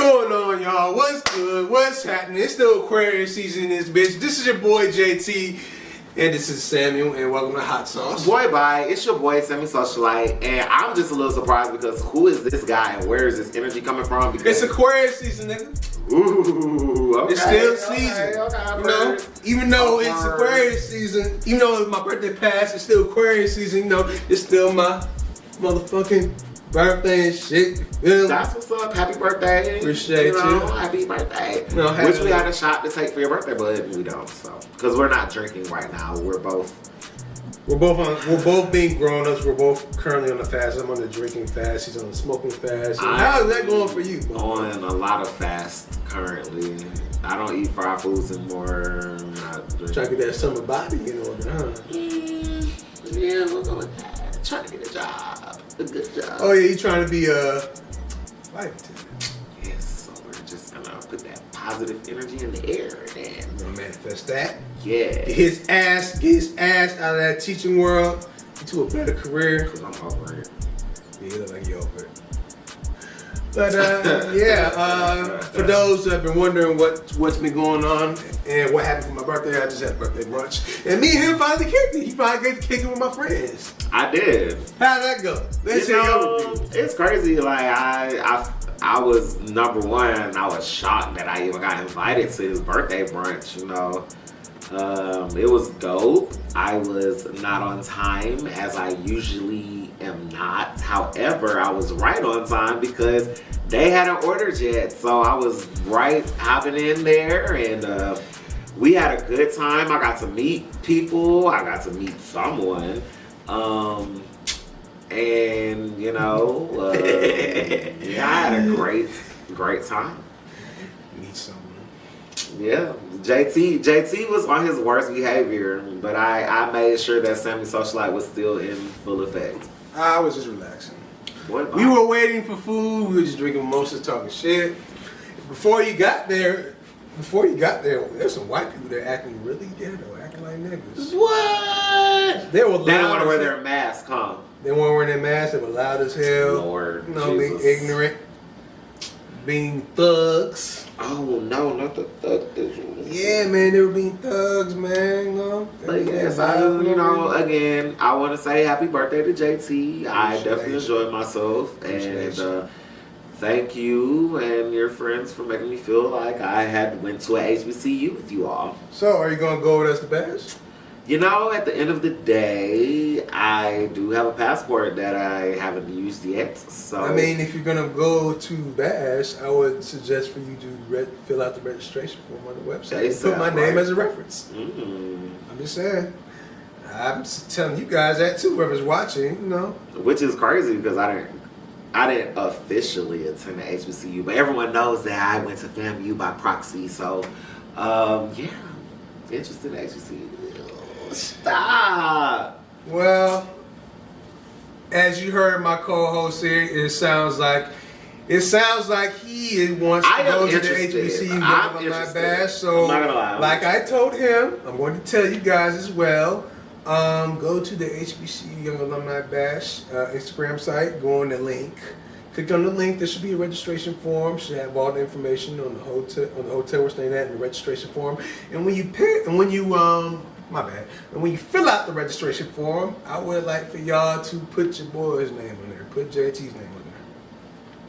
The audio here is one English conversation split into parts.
going on, y'all? What's good? What's happening? It's still Aquarius season in this bitch. This is your boy JT, and this is Samuel, and welcome to Hot Sauce. Boy, bye. It's your boy, Sammy Socialite, and I'm just a little surprised because who is this guy and where is this energy coming from? Because It's Aquarius season, nigga. Ooh, okay, It's still season. Okay, you know, even though it's Aquarius season, even though my birthday passed, it's still Aquarius season. You know, it's still my motherfucking birthday and shit. You feel me? That's what's up. Happy birthday. Appreciate you. Happy birthday. No, Wish we had a shot to take for your birthday, but we don't. So, because we're not drinking right now, we're both being grown ups. We're both currently on the fast. I'm on the drinking fast. He's on the smoking fast. How's that going for you? On a lot of fast currently. I don't eat fried foods anymore. Trying to get that summer body in order, huh? Yeah, we'll go with that. Trying to get a job. A good job. Oh yeah, you trying to be a flight attendant? Yes, so we're just gonna put that positive energy in the air and Gonna manifest that. yeah. Get his ass out of that teaching world into a better career. Cause I'm over it. Yeah, you look like you're over it. But for those that have been wondering what's been going on and what happened for my birthday, I just had a birthday brunch. And me and him finally kicked it. He finally got to kick it with my friends. I did. How'd that go? Let's hear your review. It's crazy. Like I was number one. I was shocked that I even got invited to his birthday brunch. You know, it was dope. I was not on time as I usually am not. However, I was right on time because they hadn't ordered yet. So I was right hopping in there and we had a good time. I got to meet people. I got to meet someone. And you know, yeah, I had a great time. Meet someone. Yeah, JT was on his worst behavior, but I made sure that Sammy Socialite was still in full effect. I was just relaxing. What? We were waiting for food. We were just drinking mimosas, talking shit. Before you got there, there's some white people that acting really ghetto, acting like niggas. What? They were loud. They didn't want to wear their mask, huh? They weren't wearing their masks. They were loud as hell. Lord, you know, being ignorant, being thugs. Oh no, not the thug. Yeah, man, they were being thugs, man. You know, but yes, you know, again, I want to say happy birthday to JT. I definitely enjoyed myself, and thank you and your friends for making me feel like I had went to a HBCU with you all. So, are you gonna go with us to Bash? You know, at the end of the day, I do have a passport that I haven't used yet. So I mean, if you're gonna go to Bash, I would suggest for you to fill out the registration form on the website. Put my name as a reference. I'm just saying. I'm just telling you guys that too, whoever's watching, you know. Which is crazy because I didn't officially attend the HBCU, but everyone knows that I went to FAMU by proxy. So, yeah, interested in HBCU. Stop. Well, as you heard my co-host here, it sounds like he wants to go to the HBCU Alumni Bash. So, I'm not gonna lie, like I told him, I'm going to tell you guys as well. Go to the HBCU Young Alumni Bash Instagram site. Go on the link. Click on the link. There should be a registration form. Should have all the information on the hotel we're staying at, and the registration form. And when you And when you fill out the registration form, I would like for y'all to put your boy's name on there. Put JT's name on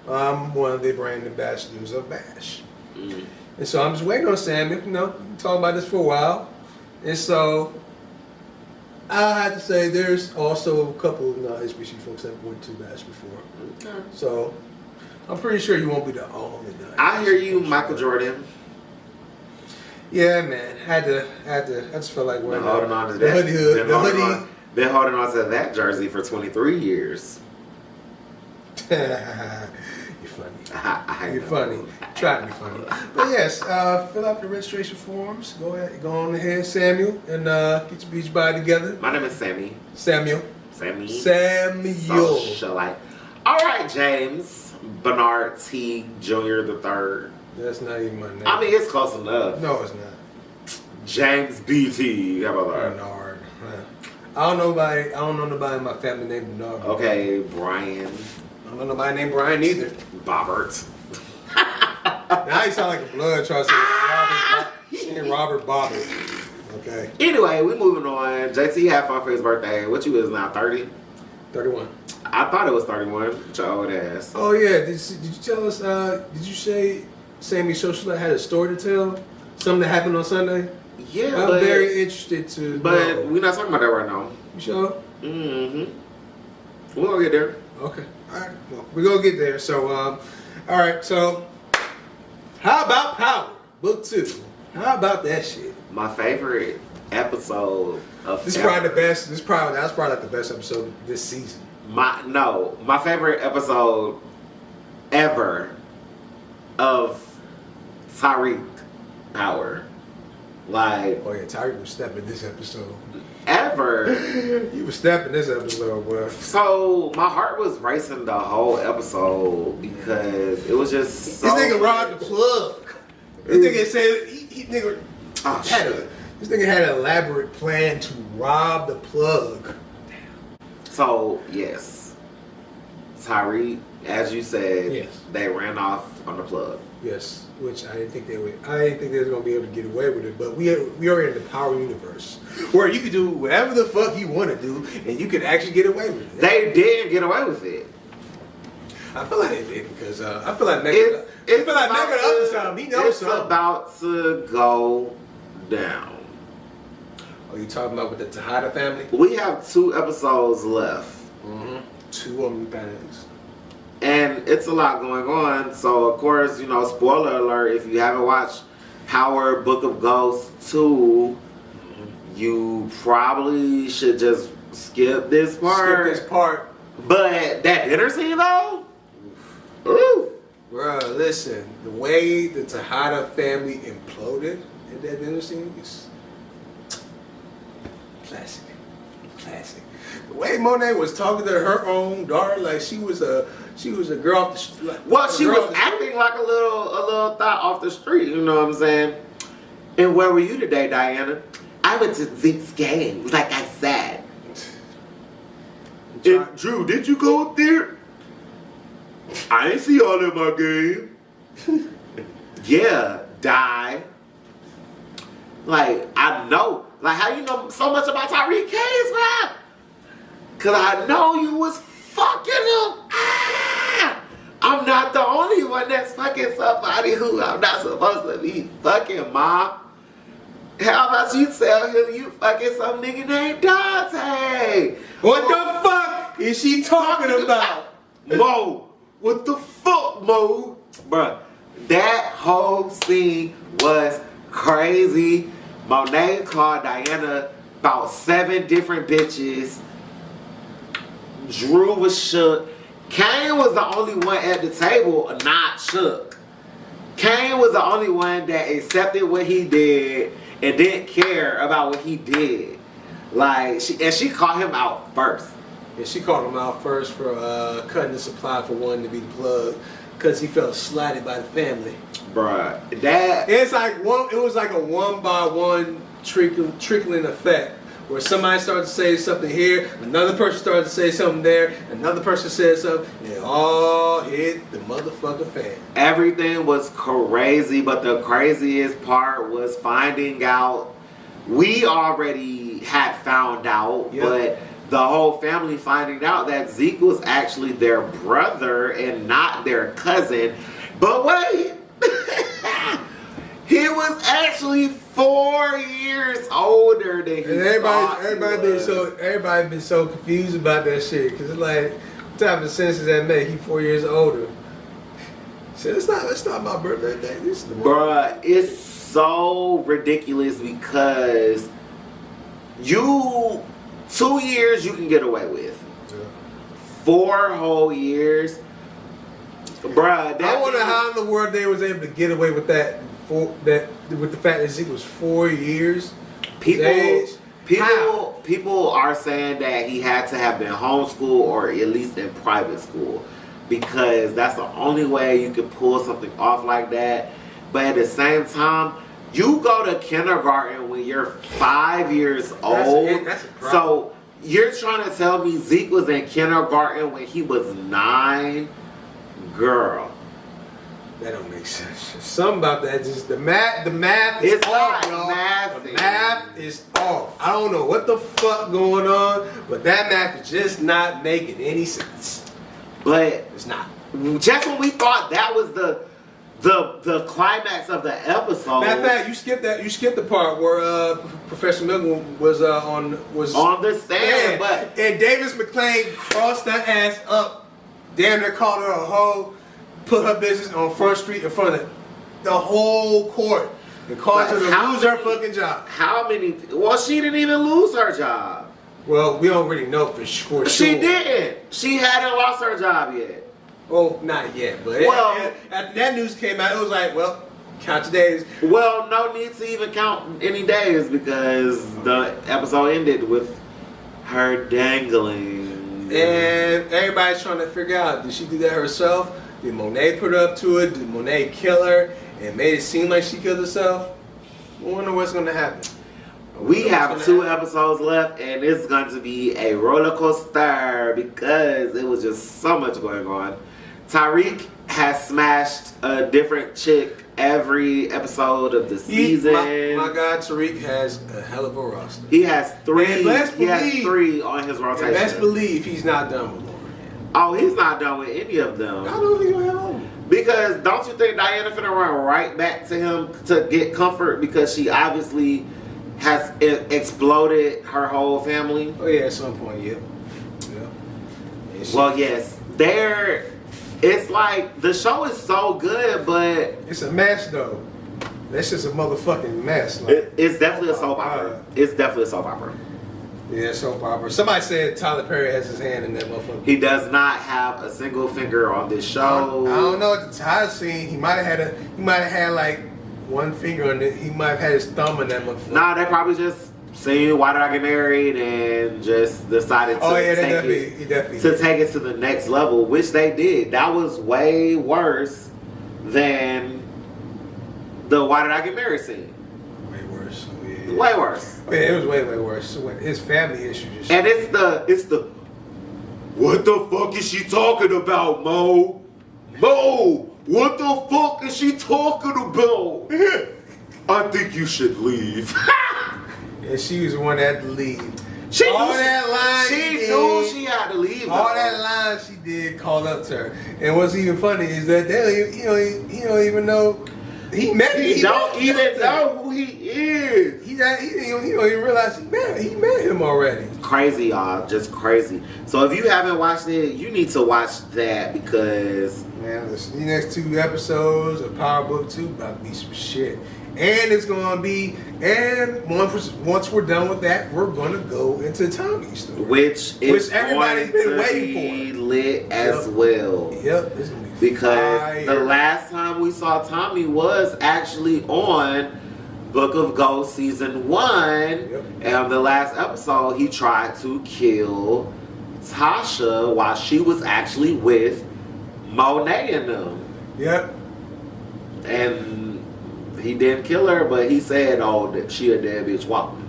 there. I'm one of the brand ambassadors of Bash. And so I'm just waiting on Sammy. You know, we've been talking about this for a while. And so I have to say there's also a couple of HBC folks that went to Bash before. Okay. So I'm pretty sure you won't be the only guy. I hear you, Michael Jordan. Yeah, man. I just felt like wearing been holding on to the that. hoodie. Been holding on to that jersey for 23 years. You're funny. You're funny. Try to be funny. But yes, fill out the registration forms. Go on ahead, Samuel, and get your beach body together. My name is Sammy. Samuel. Socialite. All right, James Bernard T. Jr. the Third. That's not even my name. I mean, it's close enough. No, it's not. James B.T. How about that? Bernard. I don't know nobody in my family named Bernard. Okay, Brian. I don't know nobody named Brian either. Bobbert. Now you sound like a blood trying to say Robert Bobbitt. Okay. Anyway, we moving on. JT had fun for his birthday. What you is now, 30? 31. I thought it was 31. With your old ass. Oh yeah, did you tell us? Did you say Sammy Socialite had a story to tell? Something that happened on Sunday? Yeah, I'm very interested to. But we're not talking about that right now. You sure? Mm-hmm. We're gonna get there. Okay. All right. Well, we're gonna get there. So, all right. So, how about Power Book 2? How about that shit? My favorite episode of This is probably the best. That's probably like the best episode this season. My favorite episode ever of Tyreek Power. Like, oh yeah, Tyreek was stepping this episode. Ever. He was stepping this episode, bro. So my heart was racing the whole episode because it was just so. This nigga robbed the plug. This nigga said this nigga had an elaborate plan to rob the plug. So yes, Tyreek, as you said, yes, they ran off on the plug. Yes, which I didn't think they would. I didn't think they was gonna be able to get away with it. But we are in the Power universe where you can do whatever the fuck you want to do, and you can actually get away with it. They did get away with it. I feel like they did because I feel like next other time he knows something. It's about to go down. Are you talking about with the Tejada family? We have 2 episodes left. Mm-hmm. 2 of them things. And it's a lot going on. So, of course, spoiler alert, if you haven't watched Power Book of Ghosts 2, you probably should just skip this part. But that dinner scene, though? Ooh. Bro, listen. The way the Tejada family imploded in that dinner scene is classic. Classic. The way Monet was talking to her own daughter like she was a girl off the street. Well, she was acting like a little thought off the street, you know what I'm saying? And where were you today, Diana? I went to Zeke's game, like I said. And Drew, did you go up there? I ain't see all in my game. Yeah, die. Like, I know. Like, how you know so much about Tyreek Case, man? Because I know you was fucking him. I'm not the only one that's fucking somebody who I'm not supposed to be fucking, Mom. How about you tell him you fucking some nigga named Dante? What the fuck is she talking about? Mo, what the fuck, Mo? Bruh, that whole scene was crazy. Monet called Diana about 7 different bitches. Drew was shook. Kane was the only one at the table not shook. Kane was the only one that accepted what he did and didn't care about what he did. Like, she called him out first. Yeah, she called him out first for cutting the supply for wanting to be the plug because he felt slighted by the family. Bruh, that... It was like a one-by-one trickling effect. Where somebody started to say something here, another person started to say something there, another person said something, and it all hit the motherfucking fan. Everything was crazy, but the craziest part was finding out. We already had found out, but the whole family finding out that Zeke was actually their brother and not their cousin. But wait! He was actually 4 years older than he everybody been so confused about that shit because it's like what type of sense does that make? He 4 years older. So it's not my birthday day. This is the bruh, it's so ridiculous because 2 years you can get away with. 4 whole years. Bruh, I wonder how in the world they was able to get away with that. With the fact that Zeke was 4 years. People are saying that he had to have been homeschooled or at least in private school because that's the only way you could pull something off like that. But at the same time, you go to kindergarten when you're 5 years old. That's a problem. So you're trying to tell me Zeke was in kindergarten when he was 9? Girl. That don't make sense. Something about that just the math is It's off, not y'all. math. The math is off. I don't know what the fuck going on, but that math is just not making any sense. But It's not. just when we thought that was the climax of the episode. Matter of fact, you skipped the part where Professor Milgram was on the stand, but and Davis McClain crossed that ass up, damn near called her a hoe, put her business on Front Street in front of the whole court, and caused her to lose her fucking job. How many? Well, she didn't even lose her job. Well, we don't really know for sure. She didn't. She hadn't lost her job yet. Oh, not yet, but Well, after that news came out, it was like, well, count your days. Well, no need to even count any days because the episode ended with her dangling. And everybody's trying to figure out, did she do that herself? Did Monet put her up to it? Did Monet kill her and made it seem like she killed herself? I wonder what's going to happen. We have 2 episodes left, and it's going to be a roller coaster because it was just so much going on. Tariq has smashed a different chick every episode of the season. My guy Tariq has a hell of a roster. He has 3. He has 3 on his rotation. Best believe he's not done with Lauren. Oh, he's not done with any of them. I don't think he's gonna have Lauren. Because don't you think Diana finna run right back to him to get comfort because she obviously has exploded her whole family? Oh yeah, at some point, yeah. Well, yes. It's like the show is so good, but it's a mess though. That's just a motherfucking mess. Like, it's definitely a soap opera. It's definitely a soap opera. Yeah, soap opera. Somebody said Tyler Perry has his hand in that motherfucker. He does not have a single finger on this show. I don't know at the time scene. He might have had like one finger on it. He might have had his thumb in that motherfucker. Nah, they probably just seen Why Did I Get Married and just decided to take it to the next level, which they did. That was way worse than the Why Did I Get Married scene. Way worse. Yeah. Way worse. Oh, yeah, it was way worse. So his family issues. And it's the what the fuck is she talking about, Mo? Mo, what the fuck is she talking about? I think you should leave. And she was the one that had to leave. She knew she had to leave. All that line she did called up to her. And what's even funny is that he don't even know he met. He don't even know who he is. He don't even realize he met him already. Crazy, y'all, just crazy. So if you haven't watched it, you need to watch that because man, the next 2 episodes of Power Book 2 about to be some shit. And it's gonna be, and once we're done with that, we're gonna go into Tommy's story, which everybody's been waiting for. Lit as well. Yep, it's gonna be because fire. The last time we saw Tommy was actually on Book of Ghosts season 1, and on the last episode he tried to kill Tasha while she was actually with Monet and them. Yep. And he didn't kill her, but he said, "Oh, that she a dead bitch walking."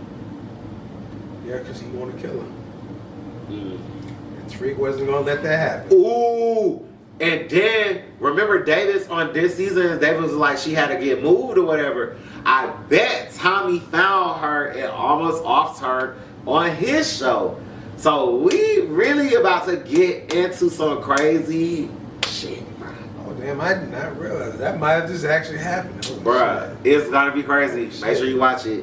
Yeah, because he want to kill her. And Tariq wasn't gonna let that happen. Ooh, and then remember Davis on this season? Davis was like she had to get moved or whatever. I bet Tommy found her and almost offed her on his show. So we really about to get into some crazy shit. Damn, I did not realize that might have just actually happened. Bruh, it's gonna be crazy. Make sure you watch it.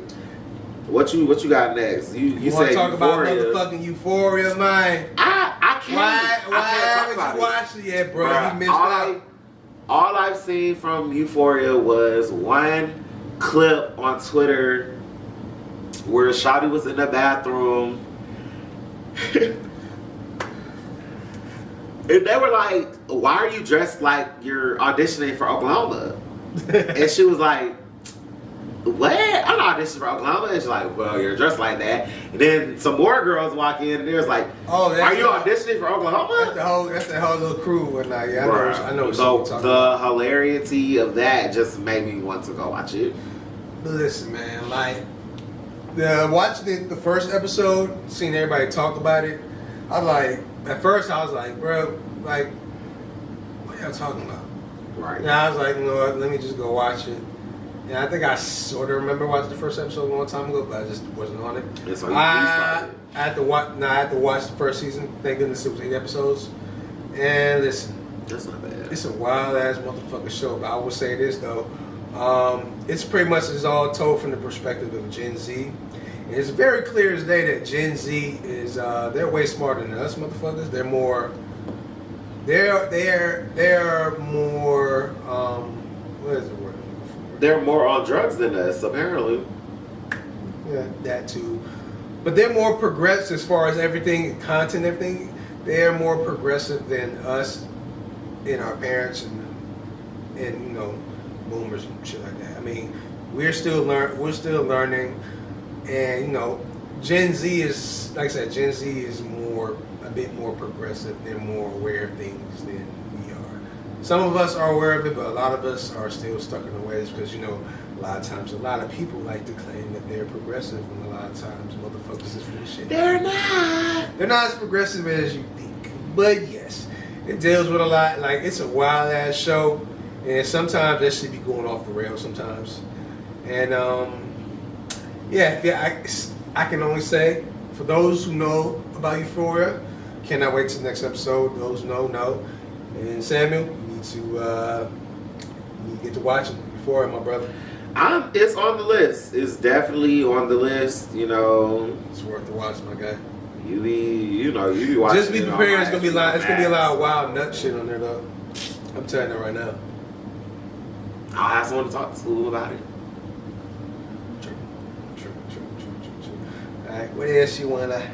What you got next? You want to said talk Euphoria. about motherfucking Euphoria, man? I can't. Why haven't you watched it yet, bro? You missed out. All I've seen from Euphoria was one clip on Twitter where Shawty was in the bathroom. And they were like, "Why are you dressed like you're auditioning for Oklahoma?" And she was like, "What? I'm not auditioning for Oklahoma." And she's like, "Well, you're dressed like that." And then some more girls walk in and there's like, "Oh, are you auditioning for Oklahoma?" That's the whole little crew and yeah, I know what you're talking the about. hilarity of that just made me want to go watch it. Listen, man, like watching the first episode, seeing everybody talk about it, at first I was like, bro, like, what y'all talking about? Right. And I was like, you know what, let me just go watch it. And I think I sort of remember watching the first episode a long time ago, but I just wasn't on it. And so I had to watch. I had to watch the first season. Thank goodness it was 8 episodes. And listen, that's not bad. it's a wild ass motherfucking show. But I will say this though, it's pretty much is all told from the perspective of Gen Z. And it's very clear as day that Gen Z is they're way smarter than us motherfuckers. They're more. They're more. What is the word? They're more on drugs than us, apparently. Yeah, that too. But they're more progressive as far as everything, content, everything. They're more progressive than us and our parents and you know, boomers and shit like that. I mean, we're still learning, and you know, Gen Z is, like I said, Gen Z is a bit more progressive. They're more aware of things than we are. Some of us are aware of it, but a lot of us are still stuck in the ways because, you know, a lot of times a lot of people like to claim that they're progressive, and a lot of times motherfuckers is full of shit. They're not. They're not as progressive as you think. But yes, it deals with a lot. Like, it's a wild ass show, and sometimes that should be going off the rails sometimes. And I can only say, for those who know about Euphoria, cannot wait till the next episode. Those who know. And Samuel, you need to get to watching Euphoria, my brother. It's on the list. It's definitely on the list. You know, It's worth the watch, my guy. you be watching. Just be prepared. It's gonna be a lot of wild nut shit on there, though. I'm telling you right now. I'll have someone to talk to about it. True. All right, what else you wanna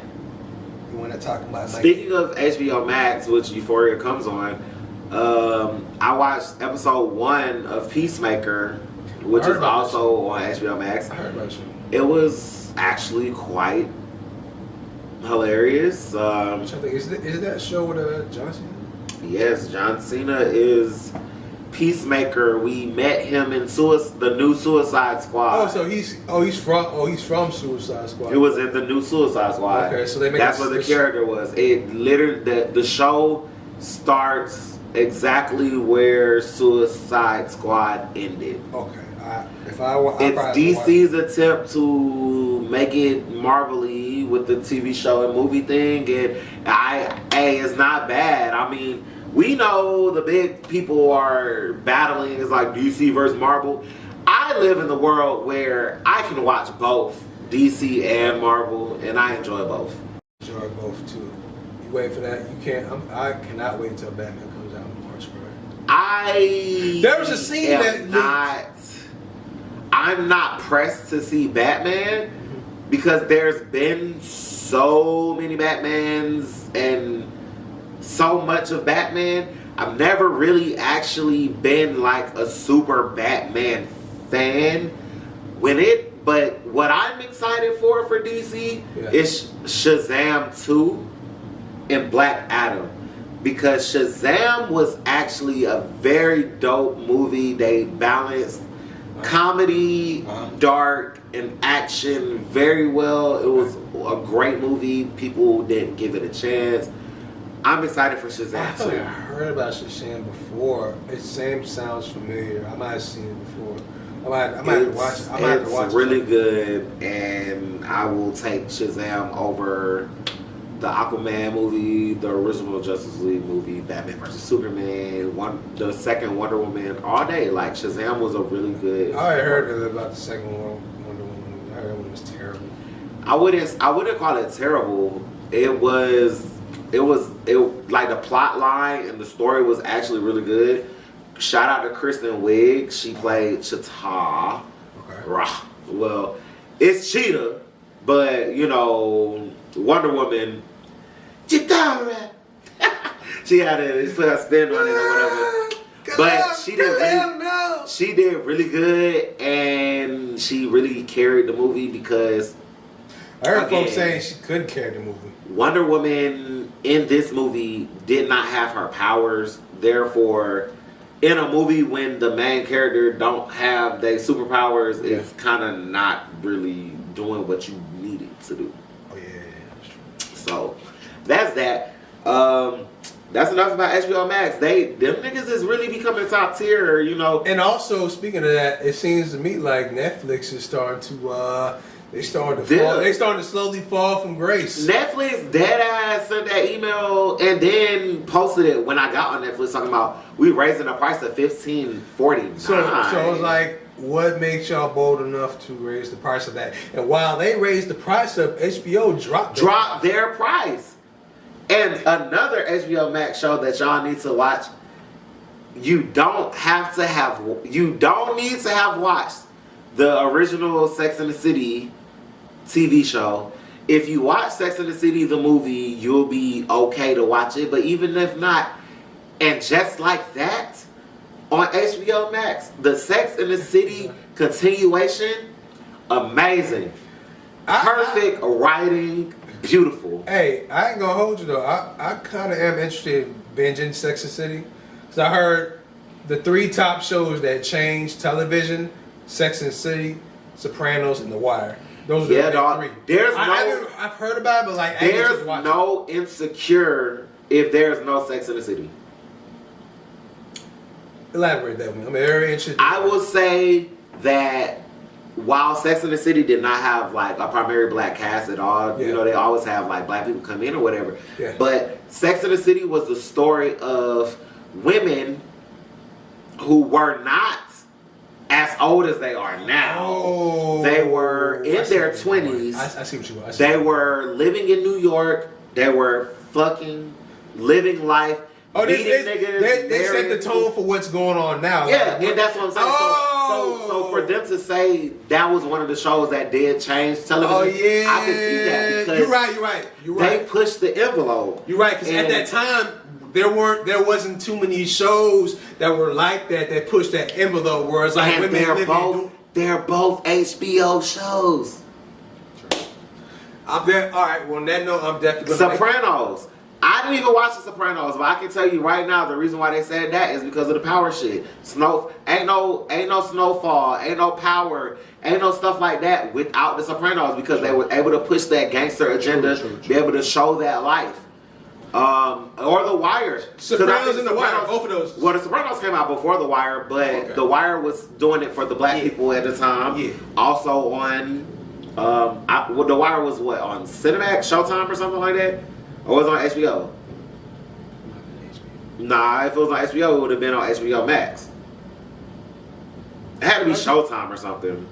talk about, Mike? Speaking of HBO Max, which Euphoria comes on, I watched episode 1 of Peacemaker, which is also on HBO Max. I heard about you. It was actually quite hilarious. Is that show with John Cena? Yes, John Cena is Peacemaker. We met him in the new Suicide Squad. Oh, so he's from Suicide Squad. It was in the new Suicide Squad. Okay, so that's what the character was. It literally the show starts exactly where Suicide Squad ended. Okay, it's DC's attempt to make it Marvel-y with the TV show and movie thing, and it's not bad. I mean, we know the big people are battling. It's like DC versus Marvel. I live in the world where I can watch both DC and Marvel, and I enjoy both. Enjoy both too. You wait for that. You can't. I cannot wait until Batman comes out in March, bro. There was a scene that I'm not pressed to see Batman because there's been so many Batmans and so much of Batman. I've never really actually been like a super Batman fan but what I'm excited for DC is Shazam 2 and Black Adam, because Shazam was actually a very dope movie. They balanced comedy, dark, and action very well. It was a great movie. People didn't give it a chance. I'm excited for Shazam I feel 2. like I heard about Shazam before. It sounds familiar. I might have seen it before. I might have to watch it. It's really good, and I will take Shazam over the Aquaman movie, the original Justice League movie, Batman vs Superman, the second Wonder Woman all day. Like, Shazam was a really good. I heard about the second Wonder Woman. I heard it was terrible. I wouldn't call it terrible. It was like the plot line and the story was actually really good. Shout out to Kristen Wiig. She played Cheetah. Okay. Well, it's Cheetah, but you know, Wonder Woman. Cheetah. She had a spin on it or whatever. But she did really good, and she really carried the movie because I heard folks saying she couldn't carry the movie. Wonder Woman in this movie did not have her powers, therefore in a movie when the main character don't have their superpowers, it's kind of not really doing what you need it to do. Oh yeah, that's true. So that's that. That's enough about HBO Max. Them niggas is really becoming top tier, you know. And also, speaking of that, it seems to me like Netflix is starting to they starting to slowly fall from grace. Netflix dead ass sent that email and then posted it when I got on Netflix talking about we raising the price to $15.49. So it's like, what makes y'all bold enough to raise the price of that? And while they raised the price up, HBO dropped their price. And another HBO Max show that y'all need to watch. You don't need to have watched the original Sex and the City TV show. If you watch Sex and the City, the movie, you'll be okay to watch it. But even if not, and just like that, on HBO Max, the Sex and the City continuation, amazing. Perfect writing, beautiful. Hey, I ain't gonna hold you though. I kind of am interested in binging Sex and the City. Because I heard the 3 top shows that changed television: Sex and the City, Sopranos, and The Wire. Those are the 3. I've heard about it, but like there's no Insecure if there's no Sex and the City. Elaborate that one. I'm very interested. I will say that while Sex and the City did not have like a primary black cast at all, you know, they always have like black people come in or whatever. Yeah. But Sex and the City was the story of women who were not as old as they are now. Oh, they were in their 20s. I see what you want. They were living in New York. They were fucking living life. Oh, they set the tone for what's going on now. Yeah, and that's what I'm saying. So for them to say that was one of the shows that did change television, I can see that because you're right. They pushed the envelope. You're right, because at that time there wasn't too many shows that were like that pushed that envelope. Where it's like and they're both HBO shows. I'm there. All right. Well, on that note, I'm definitely Sopranos. I didn't even watch The Sopranos, but I can tell you right now the reason why they said that is because of the power shit. Ain't no snowfall, ain't no power, ain't no stuff like that without The Sopranos because they were able to push that gangster agenda, be able to show that life. Or The Wire. Sopranos and The Wire, both of those. Well, The Sopranos came out before The Wire, but The Wire was doing it for the black people at the time. Yeah. Also on, The Wire was what, on Cinemax, Showtime or something like that? Or was it on HBO? Nah, if it was on HBO, it would have been on HBO Max. It had to be Showtime or something.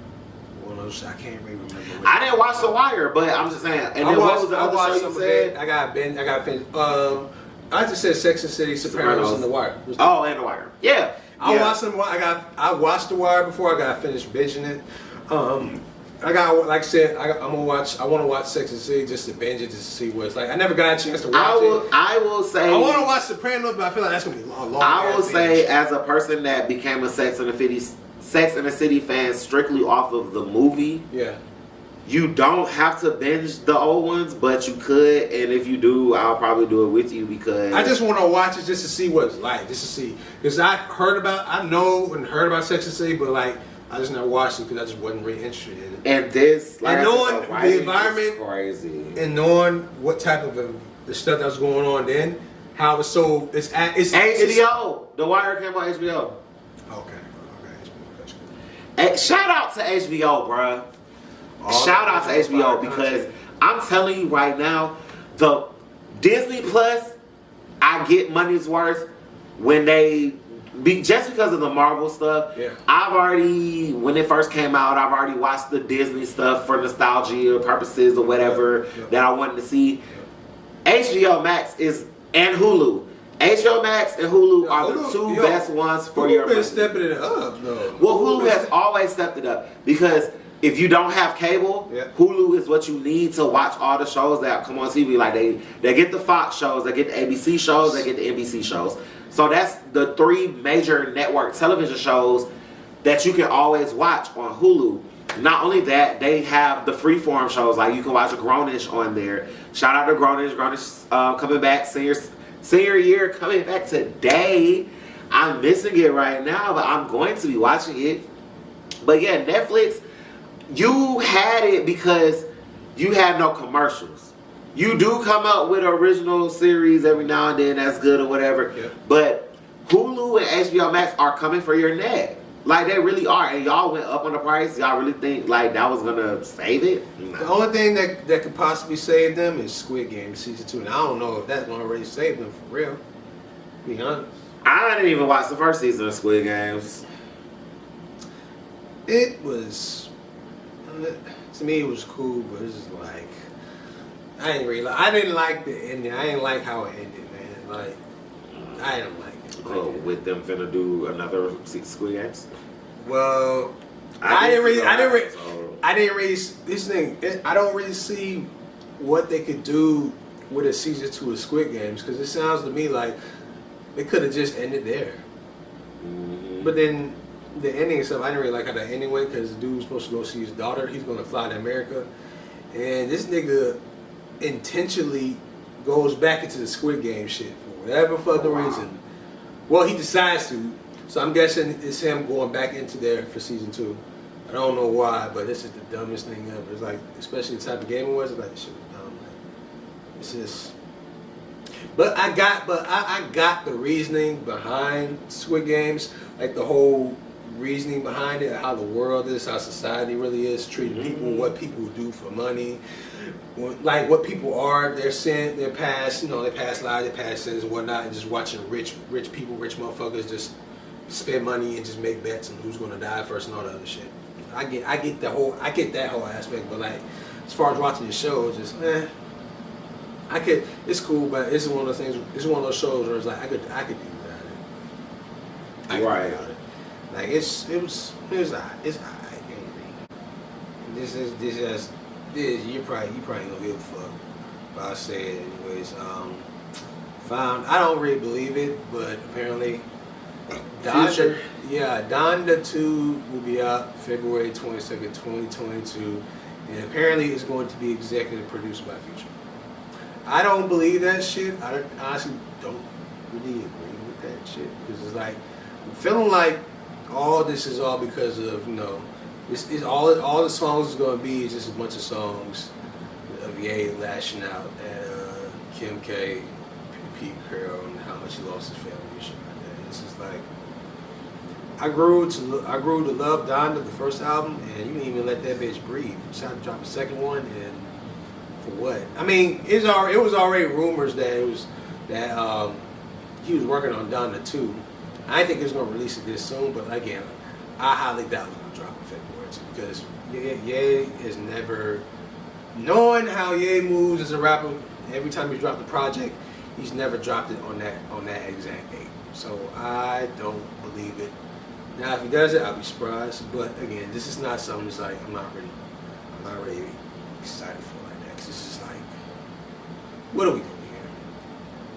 One of those, I can't really remember. I didn't watch The Wire, but I'm just saying. And then what was the other show you said? I got finished. I just said Sex and the City, Sopranos, and The Wire. Oh, and The Wire. Yeah. I watched The Wire before I got finished binging it. I got, like I said, I want to watch Sex and the City just to binge it, just to see what it's like. I never got a chance to watch it. I will say. I want to watch Sopranos, but I feel like that's going to be long. I will say, as a person that became a Sex and the City fan strictly off of the movie. Yeah. You don't have to binge the old ones, but you could, and if you do, I'll probably do it with you because I just want to watch it just to see what it's like, just to see. Because I know and heard about Sex and the City, but like I just never watched it because I just wasn't really interested in it. And this, like, and knowing the environment, crazy, and knowing what type of the stuff that was going on then, how it's so it's HBO. The Wire came on HBO. Okay. Shout out to HBO, bruh. Shout out to HBO because I'm telling you right now, the Disney Plus, I get money's worth when just because of the Marvel stuff. Yeah. I've already, when it first came out, I've already watched the Disney stuff for nostalgia purposes or whatever that I wanted to see. HBO Max and Hulu. HBO Max and Hulu are the two best ones for your money. Hulu been stepping it up, though. Well, Hulu has always stepped it up because if you don't have cable, Hulu is what you need to watch all the shows that come on TV. Like they get the Fox shows, they get the ABC shows, they get the NBC shows. So that's the 3 major network television shows that you can always watch on Hulu. Not only that, they have the freeform shows. Like you can watch Grownish on there. Shout out to Grownish. Grownish coming back, senior year coming back today. I'm missing it right now, but I'm going to be watching it. But yeah, Netflix. You had it because you had no commercials. You do come up with original series every now and then that's good or whatever. Yeah. But Hulu and HBO Max are coming for your neck. Like, they really are. And y'all went up on the price. Y'all really think, like, that was going to save it? No. The only thing that could possibly save them is Squid Game Season 2. And I don't know if that's going to really save them for real. To be honest. I didn't even watch the first season of Squid Games. It was... to me, it was cool, but it's just like... I didn't like the ending. I didn't like how it ended, man. Like, I didn't like it. Oh, with them finna do another Squid Games? Well, I didn't really see what they could do with a season 2 of Squid Games, because it sounds to me like they could have just ended there. Mm-hmm. But then the ending stuff, I didn't really like how that ending went, because the dude was supposed to go see his daughter. He's going to fly to America, and this nigga intentionally goes back into the Squid Game shit for whatever fucking reason. Well, he decides to, so I'm guessing it's him going back into there for season 2. I don't know why, but this is the dumbest thing ever. It's like, especially the type of game it was, it's like, this shit was dumb. Like, it's just. But I got the reasoning behind Squid Games, like the whole reasoning behind it, how the world is, how society really is, treating people, what people do for money, like what people are, their sin, their past, their past lives, their past sins and whatnot, and just watching rich people, rich motherfuckers just spend money and just make bets on who's gonna die first and all that other shit. I get that whole aspect, but like as far as watching the show, it's just it's cool, but it's one of those things. It's one of those shows where it's like I could do without it. Right. Like it's alright. You probably ain't gonna give a fuck. But I say it anyways. I don't really believe it, but apparently Donda 2 will be out February 22nd, 2022, and apparently it's going to be executive produced by Future. I don't believe that shit. I honestly don't really agree with that shit, because it's like I'm feeling like all this is all because of this is all the songs is going to be is just a bunch of songs of Ye lashing out at Kim K, Pete Carroll, and how much he lost his family and shit like that. It's just like I grew to love Donda, the first album, and you didn't even let that bitch breathe. You decided to drop a second one, and for what? I mean, it was already rumors that he was working on Donda 2. I think he was gonna release it this soon, but again, I highly doubt it's gonna drop in February too, because Ye has never, knowing how Ye moves as a rapper, every time he dropped the project, he's never dropped it on that exact date. So I don't believe it. Now, if he does it, I'll be surprised. But again, this is not something that's like I'm not really excited for like that. 'Cause it's just like, what are we doing here?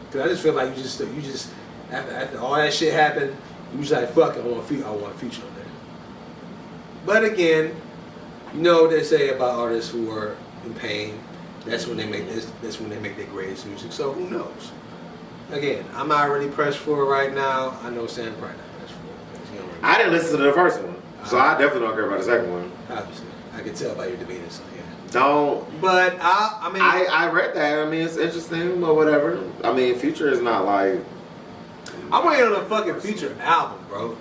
Because I just feel like you just after all that shit happened, you was like, fuck it, I want Future on there. But again, you know what they say about artists who are in pain. That's when they make their greatest music. So who knows? Again, I'm not really pressed for it right now. I know Sam probably not pressed for it. I didn't listen to the first one, so I definitely don't care about the second one. Obviously, I can tell by your demeanor, so yeah. Don't. But I read that. I mean, it's interesting, or whatever. I mean, Future is not like. I'm waiting on the fucking Future album, bro.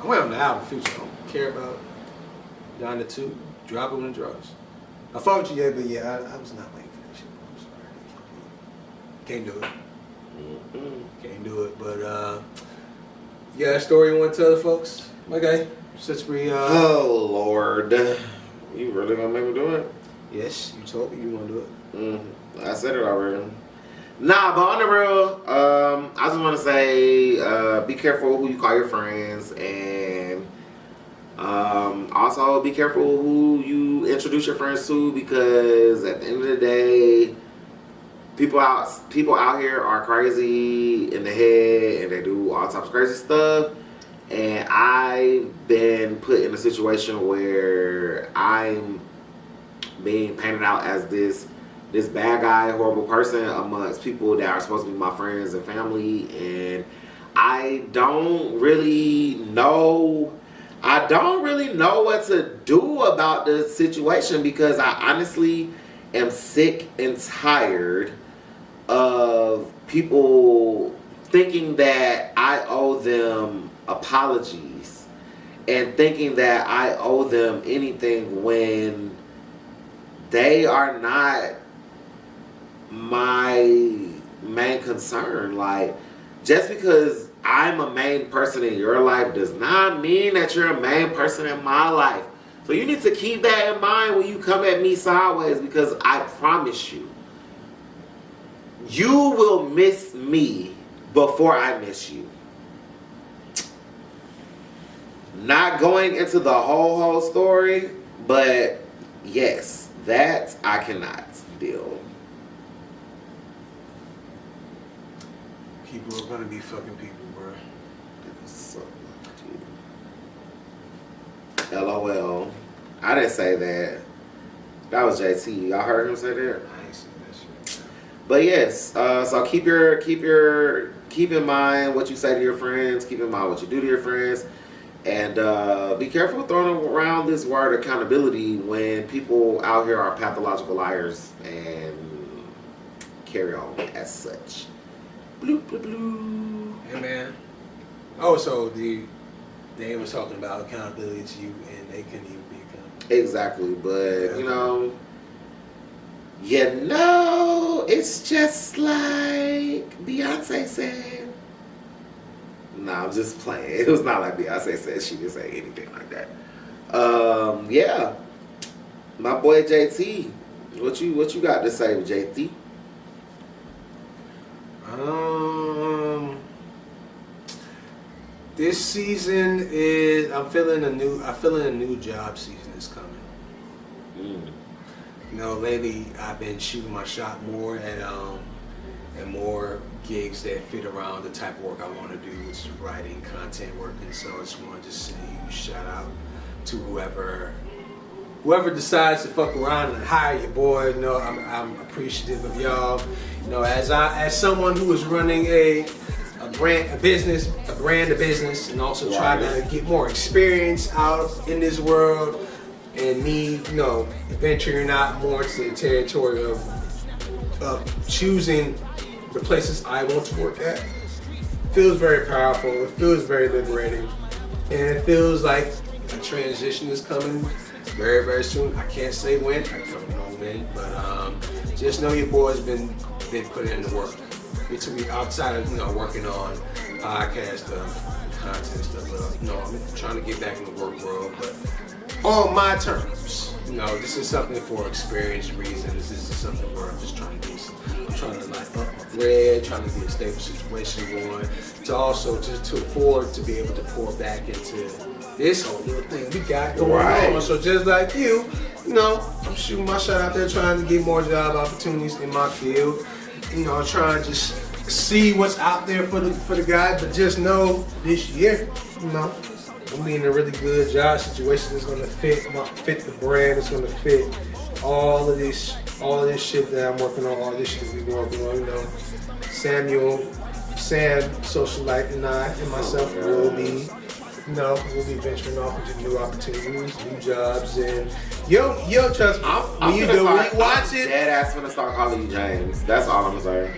I'm waiting on the album Future. I don't care about Donda 2. Drop it when it drops. I fought with you, yeah, but yeah, I was not waiting for that shit. I'm sorry. Can't do it. Can't do it. But you got a story you want to tell the folks? Okay. Since we Oh Lord. You really gonna make me do it? Yes, you told me you want to do it. I said it already. Nah, but on the real, I just want to say, be careful who you call your friends, and also be careful who you introduce your friends to, because at the end of the day, people out here are crazy in the head, and they do all types of crazy stuff. And I've been put in a situation where I'm being painted out as this bad guy, horrible person amongst people that are supposed to be my friends and family, and I don't really know what to do about the situation, because I honestly am sick and tired of people thinking that I owe them apologies and thinking that I owe them anything when they are not my main concern. Like, just because I'm a main person in your life does not mean that you're a main person in my life. So you need to keep that in mind when you come at me sideways, because I promise you, you will miss me before I miss you. Not going into the whole story, but yes, that I cannot deal. People are gonna be fucking people, bro. LOL. I didn't say that. That was JT. Y'all heard him say that? I ain't seen that shit. But yes, so keep in mind what you say to your friends. Keep in mind what you do to your friends, and be careful throwing around this word accountability when people out here are pathological liars and carry on as such. Bloop bloop bloop. Hey man. Also, they was talking about accountability to you, and they couldn't even be accountable. Exactly, but you know, it's just like Beyonce said. Nah, I'm just playing. It was not like Beyonce said. She didn't say anything like that. Yeah, my boy JT, what you got to say, JT? This season is I'm feeling a new job season is coming. You know, lately I've been shooting my shot more and more gigs that fit around the type of work I want to do, which is writing, content work, and so I just want to send a huge shout out to whoever decides to fuck around and hire your boy. You know, I'm appreciative of y'all. You know, as someone who is running a brand of business, and also trying to get more experience out in this world, and me, you know, venturing out more into the territory of choosing the places I want to work at. It feels very powerful. It feels very liberating, and it feels like a transition is coming very, very soon. I can't say when. I don't know when, but just know your boy's been putting in the work. Between outside of working on podcast stuff, content stuff, but I'm trying to get back in the work world, but on my terms. You know, this is something for experience reasons. This is something where I'm just trying to do I'm trying to like up my bread, trying to get a stable situation going, to also to afford to be able to pour back into this whole little thing we got going on. So just like you know, I'm shooting my shot out there trying to get more job opportunities in my field. You know, trying to just see what's out there for the guy, but just know this year, you know, I'm in a really good job situation that's gonna fit the brand. It's gonna fit all of this shit that I'm working on, all this shit we've been working on. You know, Sam, Socialite, and I and myself will be venturing off into new opportunities, new jobs, and yo, trust me. When you watch it, dead ass gonna start calling you James. That's all I'm gonna say.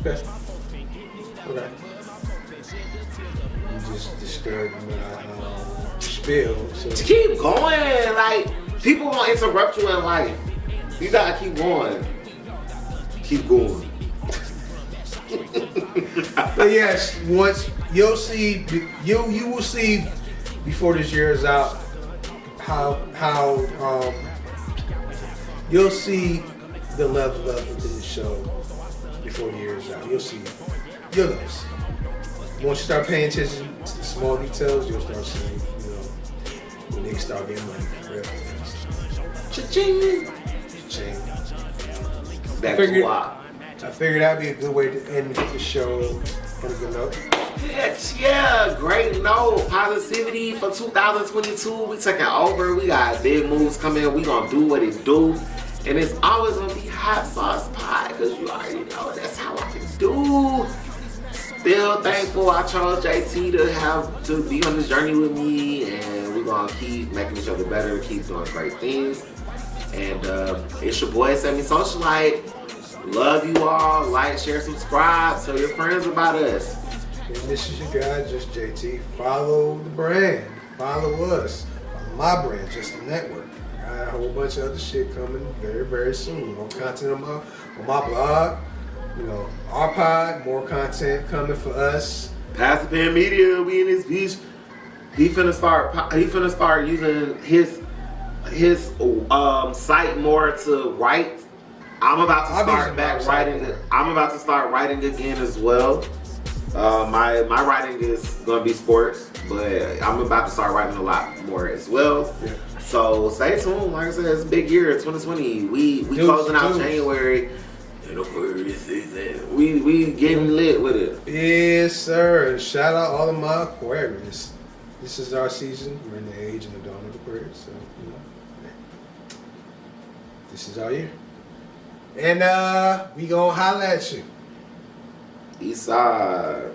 Okay. You just disturbed my spiel. So. Keep going. Like, people gonna interrupt you in life. You gotta keep going. Keep going. But yes, once you will see before this year is out how you'll see the level up into the show before the year is out. You'll notice. Once you start paying attention to the small details, you'll start seeing, when niggas start getting money for real. Cha-ching! I figured that'd be a good way to end the show on a good note. Yeah, great note. Positivity for 2022. We taking over. We got big moves coming. We gonna do what it do. And it's always gonna be hot sauce pie, because you already know that's how I can do. Still thankful I chose JT to be on this journey with me, and we're gonna keep making each other better, keep doing great things. And it's your boy Sammy Socialite. Love you all. Like, share, subscribe. Tell your friends about us. And this is your guy, just JT. Follow the brand. Follow us. Follow my brand, just the network. I got a whole bunch of other shit coming very, very soon. More content on my blog. You know, our pod, more content coming for us. Passive Pan Media, we in this beach. He finna start using his site more to write. I'm about to start back writing. I'm about to start writing again as well. My writing is gonna be sports, but I'm about to start writing a lot more as well. Yeah. So stay tuned. Like I said, it's a big year, 2020. We closing out January. We getting lit with it. Yes, sir. And shout out all of my Aquarius. This is our season. We're in the age and the dawn of Aquarius. So, you know, this is our year. And we gonna holla at you. Eastside.